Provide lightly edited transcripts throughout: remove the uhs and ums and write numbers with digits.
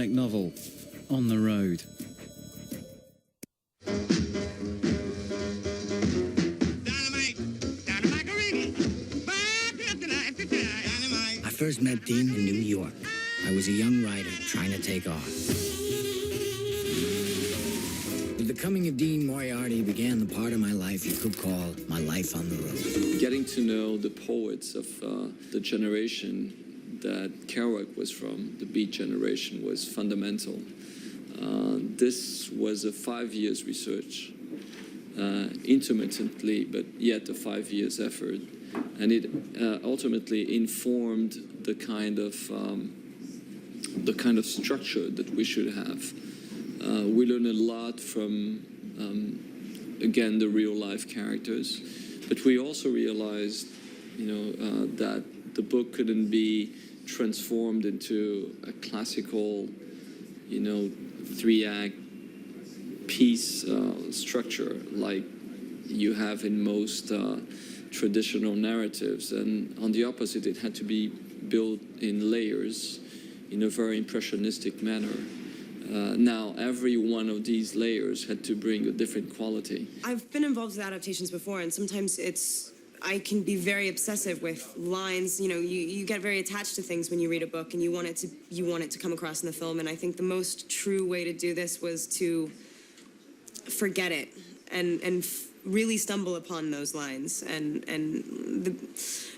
iconic novel, On the Road. I first met Dean in New York. I was a young writer trying to take off. With the coming of Dean Moriarty began the part of my life you could call my life on the road. Getting to know the poets of the generation that Kerouac was from, the Beat generation, was fundamental. This was a 5 years research, intermittently, but yet a 5 years effort. And it ultimately informed the kind of structure that we should have. We learned a lot from, again, the real life characters, but we also realized, that the book couldn't be transformed into a classical, 3-act piece structure like you have in most traditional narratives. And on the opposite, it had to be built in layers in a very impressionistic manner. Now, every one of these layers had to bring a different quality. I've been involved with adaptations before, and sometimes I can be very obsessive with lines. You get very attached to things when you read a book, and you want it to come across in the film. And I think the most true way to do this was to forget it and really stumble upon those lines. And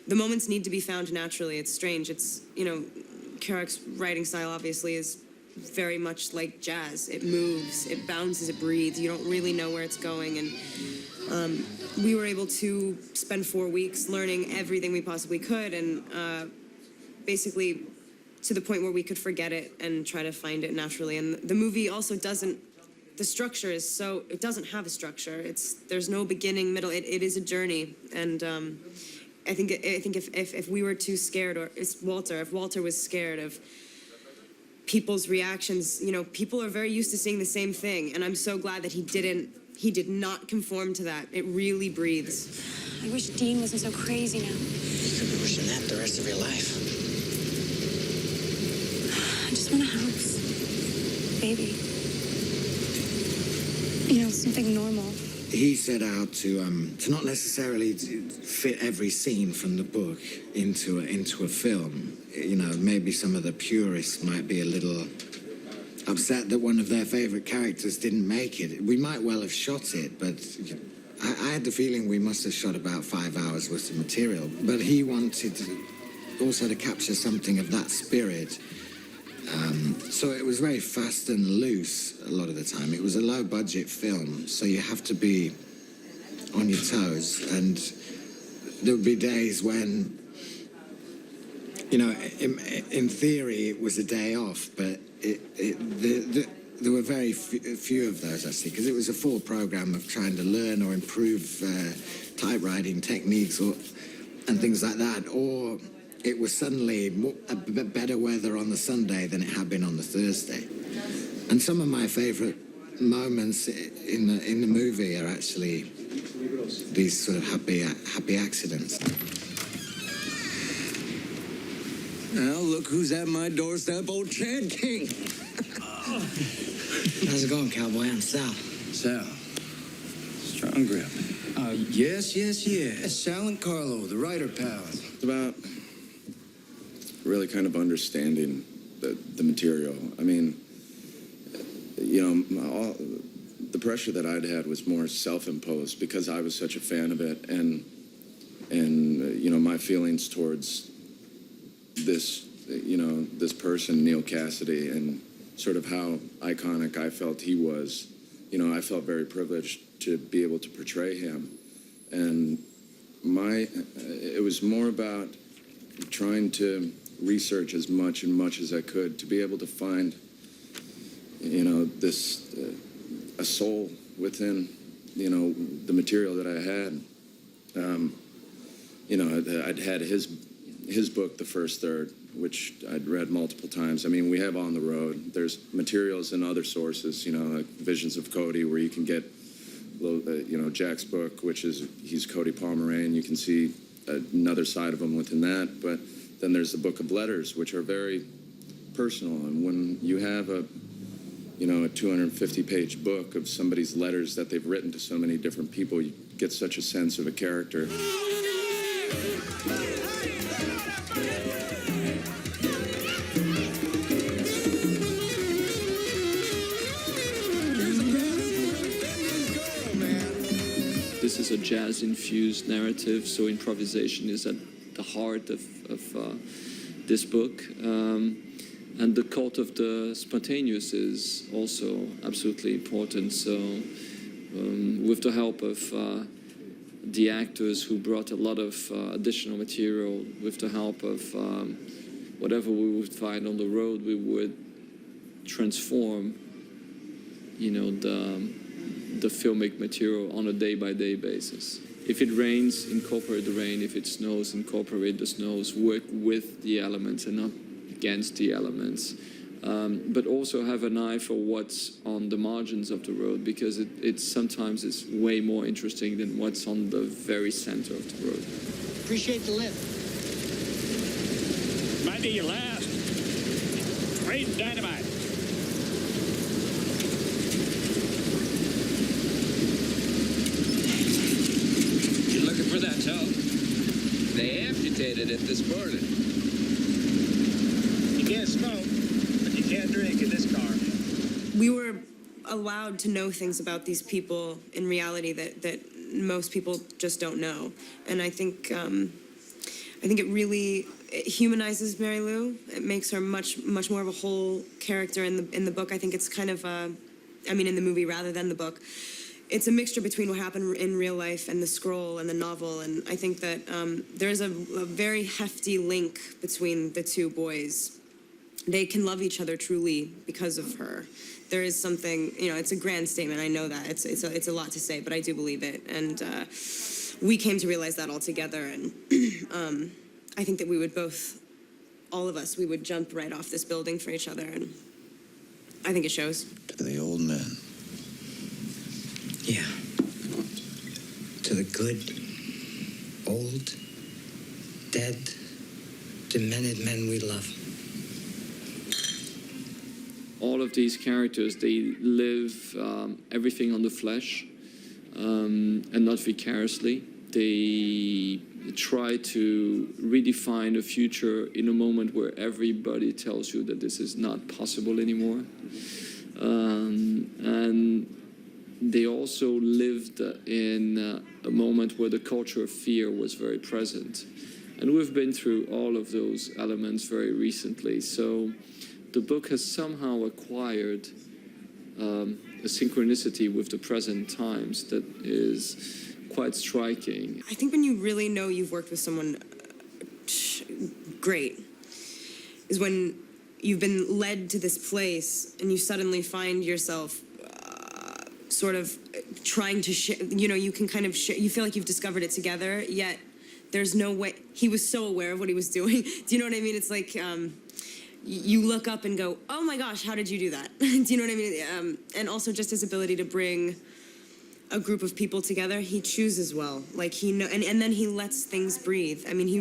the moments need to be found naturally. It's strange. It's, Kerouac's writing style obviously is very much like jazz. It moves, it bounces, it breathes. You don't really know where it's going. And we were able to spend 4 weeks learning everything we possibly could, and basically to the point where we could forget it and try to find it naturally. And the movie also doesn't, the structure is so, it doesn't have a structure. There's no beginning, middle, it is a journey. And I think if we were too scared, or if Walter was scared of people's reactions, people are very used to seeing the same thing, and I'm so glad that he did not conform to that. It really breathes. I wish Dean wasn't so crazy now. You could be wishing that the rest of your life. I just want a house. Baby. Something normal. He set out to not necessarily fit every scene from the book into a film. Maybe some of the purists might be a little upset that one of their favorite characters didn't make it. We might well have shot it, but I had the feeling we must have shot about 5 hours worth of material. But he wanted also to capture something of that spirit. So it was very fast and loose a lot of the time. It was a low-budget film, so you have to be on your toes. And there would be days when, in theory, it was a day off, but there were very few of those, actually, because it was a full program of trying to learn or improve typewriting techniques and things like that, or it was suddenly a better weather on the Sunday than it had been on the Thursday. And some of my favorite moments in the movie are actually these sort of happy accidents. Now, look who's at my doorstep, old Chad King. How's it going, cowboy? I'm Sal. Sal. Strong grip. Yes. Sal and Carlo, the writer pals. It's about really kind of understanding the material. I mean, the pressure that I'd had was more self-imposed because I was such a fan of it, and my feelings towards this person, Neil Cassidy, and sort of how iconic I felt he was. I felt very privileged to be able to portray him, and it was more about trying to research as much as I could to be able to find, this a soul within, the material that I had. I'd had his book, The First Third, which I'd read multiple times. I mean, we have On the Road. There's materials in other sources, like Visions of Cody, where you can get, Jack's book, he's Cody Pomerane. You can see another side of him within that. But then there's the Book of Letters, which are very personal. And when you have a 250-page book of somebody's letters that they've written to so many different people, you get such a sense of a character. This is a jazz-infused narrative, so improvisation is at the heart of this book. And the cult of the spontaneous is also absolutely important. So with the help of the actors who brought a lot of additional material, with the help of whatever we would find on the road, we would transform, the filmic material on a day-by-day basis. If it rains, incorporate the rain. If it snows, incorporate the snows. Work with the elements and not against the elements. But also have an eye for what's on the margins of the road, because it's sometimes it's way more interesting than what's on the very center of the road. Appreciate the lift. Might be your last. Great dynamite. You're looking for that toe? They amputated it this morning. You can't smoke, but you can't drink in this car. We were allowed to know things about these people in reality that most people just don't know. And I think it really humanizes Mary Lou. It makes her much more of a whole character in the book. I think it's kind of in the movie rather than the book. It's a mixture between what happened in real life and the scroll and the novel, and I think that there is a very hefty link between the two boys. They can love each other truly because of her. There is something, it's a grand statement. I know that it's a lot to say, but I do believe it, and we came to realize that all together. And I think that we would all of us, we would jump right off this building for each other, and I think it shows. To the old men. Yeah. To the good, old, dead, demented men we love. All of these characters, they live everything on the flesh and not vicariously. They try to redefine a future in a moment where everybody tells you that this is not possible anymore. And they also lived in a moment where the culture of fear was very present. And we've been through all of those elements very recently. So the book has somehow acquired a synchronicity with the present times that is quite striking. I think when you really know you've worked with someone great is when you've been led to this place and you suddenly find yourself sort of trying to you can kind of you feel like you've discovered it together, yet there's no way. He was so aware of what he was doing. Do you know what I mean? It's like you look up and go, oh my gosh, how did you do that? Do you know what I mean? And also just his ability to bring a group of people together. He chooses well, like and then he lets things breathe. I mean, he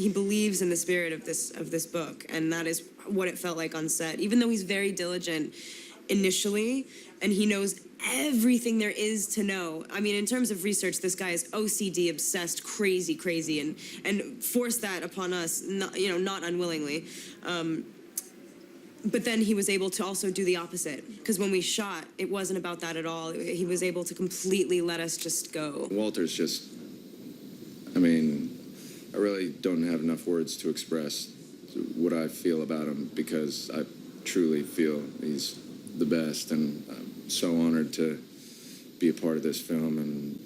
believes in the spirit of this book, and that is what it felt like on set. Even though he's very diligent initially, and he knows everything there is to know. I mean, in terms of research, this guy is OCD obsessed, crazy, and forced that upon us, not unwillingly. But then he was able to also do the opposite, because when we shot, it wasn't about that at all. He was able to completely let us just go. Walter's just, I mean, I really don't have enough words to express what I feel about him, because I truly feel he's the best, and I'm so honored to be a part of this film, and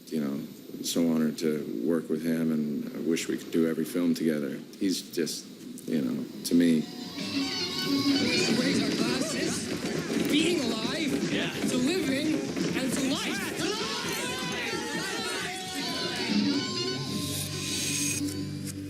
so honored to work with him, and I wish we could do every film together. He's just, to me. Raise our glasses. Being alive. Yeah. To living and to life.